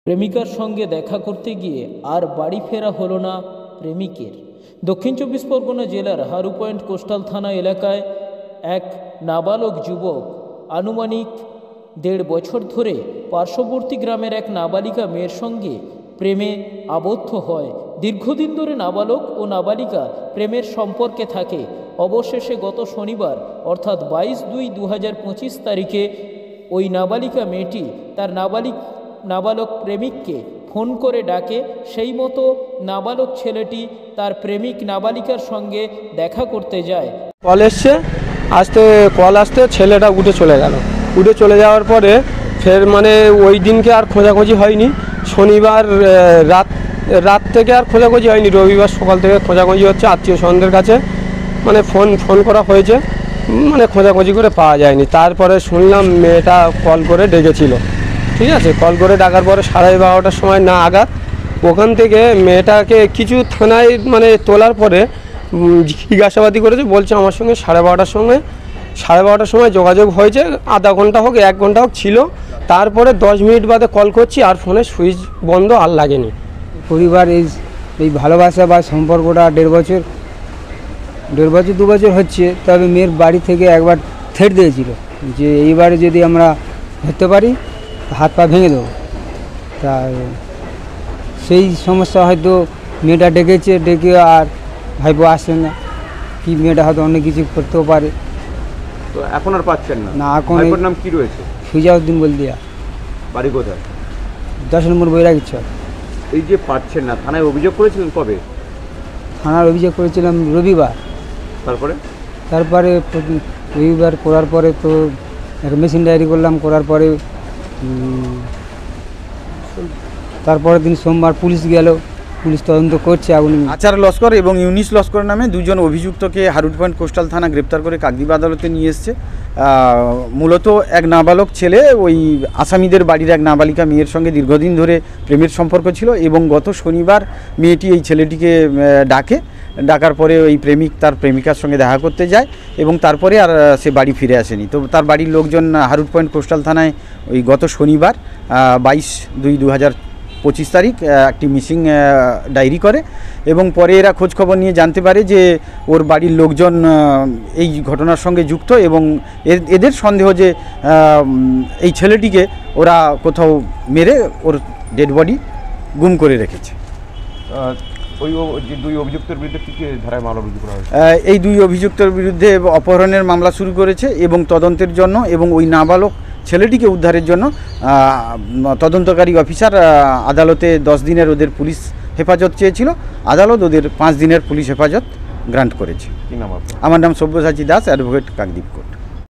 প্রেমিকার সঙ্গে দেখা করতে গিয়ে আর বাড়ি ফেরা হলো না প্রেমিকের। দক্ষিণ চব্বিশ পরগনা জেলার হারু পয়েন্ট কোস্টাল থানা এলাকায় এক নাবালক যুবক আনুমানিক ১.৫ বছর ধরে পার্শ্ববর্তী গ্রামের এক নাবালিকা মেয়ের সঙ্গে প্রেমে আবদ্ধ হয়। দীর্ঘদিন ধরে নাবালক ও নাবালিকা প্রেমের সম্পর্কে থাকে। অবশেষে গত শনিবার অর্থাৎ 22/2/2025 তারিখে ওই নাবালিকা মেয়েটি তার নাবালক প্রেমিককে ফোন করে ডাকে। সেই মতো নাবালক ছেলেটি তার প্রেমিক নাবালিকার সঙ্গে দেখা করতে যায়। কল আসতে ছেলেটা উঠে চলে যাওয়ার পরে ফের ওই দিনকে আর খোঁজাখুঁজি হয়নি। শনিবার রাত থেকে আর খোঁজাখুঁজি হয়নি। রবিবার সকাল থেকে খোঁজাখুঁজি হচ্ছে আত্মীয় স্বজনদের কাছে, ফোন করা হয়েছে, খোঁজাখুঁজি করে পাওয়া যায়নি। তারপরে শুনলাম মেয়েটা কল করে ডেকেছিল। ঠিক আছে, কল করে ডাকার পরে 12:30টার সময় না আঘাত ওখান থেকে মেয়েটাকে কিছু থানায় তোলার পরে জিজ্ঞাসাবাদি করেছে। বলছে আমার সঙ্গে 12:30টার সময় যোগাযোগ হয়েছে, আধা ঘন্টা হোক 1 ঘন্টা হোক ছিল। তারপরে 10 মিনিট বাদে কল করছি আর ফোনে সুইচ বন্ধ, আর লাগেনি। পরিবার এই ভালোবাসা বা সম্পর্কটা 1.5 বছর 2 বছর হচ্ছে। তবে মেয়ের বাড়ি থেকে একবার থ্রেট দিয়েছিল যে এইবারে যদি আমরা ধরতে পারি হাত পা ভেঙে দেবো। তা সেই সমস্যা হয়তো মেয়েটা ডেকে আর ভাইবো আসছে না, কি মেয়েটা হয়তো অনেক কিছু করতেও পারে। তো এখন আর পাচ্ছেন না? না, এখন ভাইবোর নাম কি রয়েছে? ফিজাউদ্দিন বলদিয়া। বাড়ি কোথায়? 10 নম্বর বৈরাগীর ছক। এই যে পাচ্ছেন না, থানায় অভিযোগ করেছিলেন কবে? থানার অভিযোগ করেছিলাম রবিবার। তারপরে রবিবার করার পরে তো একটা মেশিন ডায়েরি করলাম, করার পরে তারপরের দিন সোমবার পুলিশ গেল, পুলিশ তদন্ত করছে। আচার লস্কর এবং ইউনিস লস্কর নামে 2 জন অভিযুক্তকে হারু পয়েন্ট কোস্টাল থানা গ্রেপ্তার করে কাকদ্বীপ আদালতে নিয়ে এসছে। মূলত এক নাবালক ছেলে ওই আসামিদের বাড়ির এক নাবালিকা মেয়ের সঙ্গে দীর্ঘদিন ধরে প্রেমের সম্পর্ক ছিল এবং গত শনিবার মেয়েটি এই ছেলেটিকে ডাকার পরে ওই প্রেমিক তার প্রেমিকার সঙ্গে দেখা করতে যায় এবং তারপরে আর সে বাড়ি ফিরে আসেনি। তো তার বাড়ির লোকজন হারু পয়েন্ট কোস্টাল থানায় ওই গত শনিবার 22/2/2025 তারিখ একটি মিসিং ডায়েরি করে এবং পরে এরা খোঁজখবর নিয়ে জানতে পারে যে ওর বাড়ির লোকজন এই ঘটনার সঙ্গে যুক্ত এবং এদের সন্দেহ যে এই ছেলেটিকে ওরা কোথাও মেরে ওর ডেড বডি গুম করে রেখেছে। ওই যে 2 অভিযুক্তের বিরুদ্ধে কী ধারায় মামলা রুজু করা হয়েছে? এই 2 অভিযুক্তের বিরুদ্ধে অপহরণের মামলা শুরু করেছে এবং তদন্তের জন্য এবং ওই নাবালক ছেলেটিকে উদ্ধারের জন্য তদন্তকারী অফিসার আদালতে 10 দিনের ওদের পুলিশ হেফাজত চেয়েছিল। আদালত ওদের 5 দিনের পুলিশ হেফাজত গ্রান্ট করেছে। কি নাম আপনার? আমার নাম সব্যসাচী দাস, অ্যাডভোকেট, কাকদ্বীপ কোর্ট।